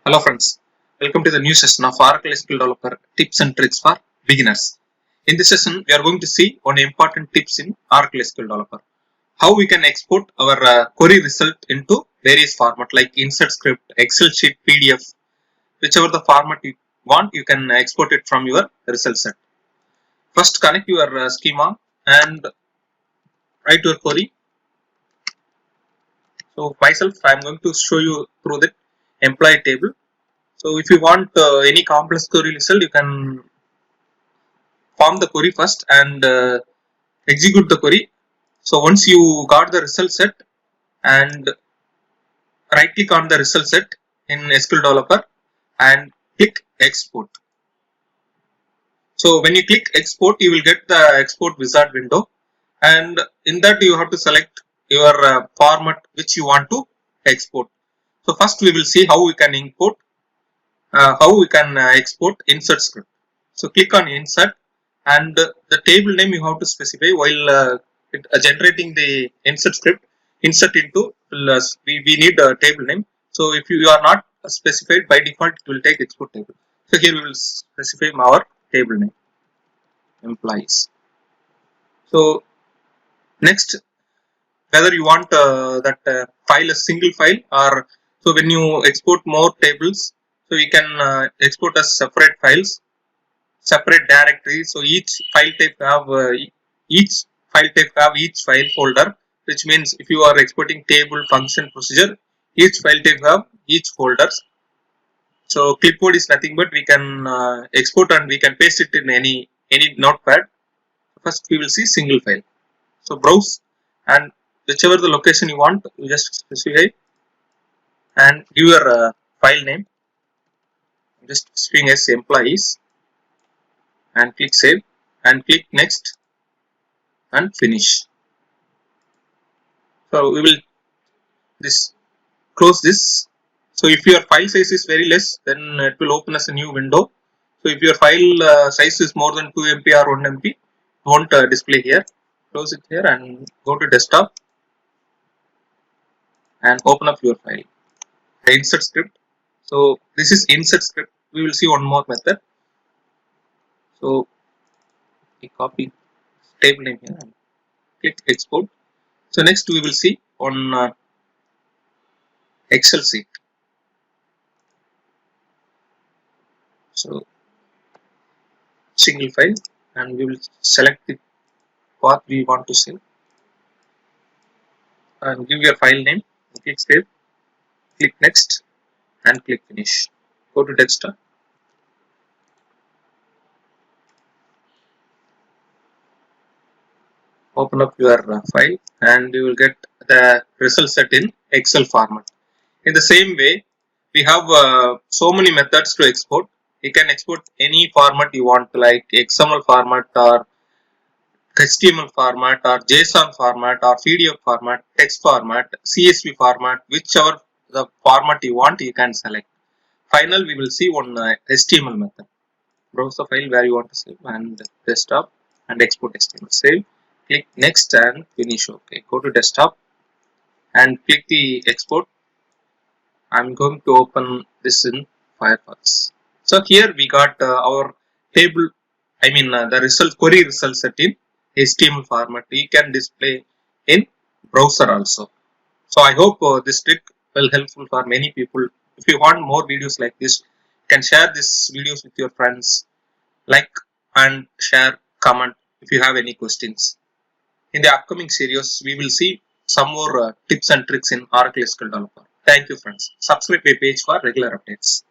Hello friends, welcome to the new session of Oracle SQL Developer tips and tricks for beginners. In this session, we are going to see one important tips in Oracle SQL Developer. How we can export our query result into various format like insert script, Excel sheet, PDF, whichever the format you want, you can export it from your result set. First, connect your schema and write your query. So myself, I am going to show you through the employee table. So if you want any complex query result, you can form the query first and execute the query. So once you got the result set and right click on the result set in SQL Developer and click export. So when you click export, you will get the export wizard window, and in that you have to select your format which you want to export. So first we will see how we can export insert script. So click on insert and the table name you have to specify while generating the insert script. Insert into we need a table name. So if you are not specified, by default it will take export table. So here we will specify our table name employees. So next, whether you want that file a single file, or so when you export more tables, so you can export as separate files, separate directories. So each file type have each file folder, which means if you are exporting table, function, procedure, each file type have each folders. So clipboard is nothing but we can export and we can paste it in any notepad. First we will see single file. So browse and whichever the location you want, you just specify and give your file name. Just specifying as employees and click save and click next and finish. So we will close this. So if your file size is very less, then it will open as a new window. So if your file size is more than 2 MB or 1 MB, it won't display here. Close it here and go to desktop and open up your file. The insert script. So this is insert script. We will see one more method. So we copy table name here and click export. So next we will see on Excel sheet. So single file and we will select the path we want to save and give your file name, click save, click next and click finish. Go to desktop, open up your file and you will get the result set in Excel format. In the same way, we have so many methods to export. You can export any format you want, like XML format or HTML format or JSON format or PDF format, text format, CSV format, whichever the format you want, you can select. Final, we will see one HTML method. Browse the file where you want to save and desktop and export HTML. Save, click next and finish. OK. Go to desktop and click the export. I'm going to open this in Firefox. So here we got our table, the result query result set in HTML format. We can display in browser also. So I hope this trick will helpful for many people. If you want more videos like this, you can share these videos with your friends. Like and share, comment if you have any questions. In the upcoming series, we will see some more tips and tricks in Oracle SQL Developer. Thank you friends. Subscribe my page for regular updates.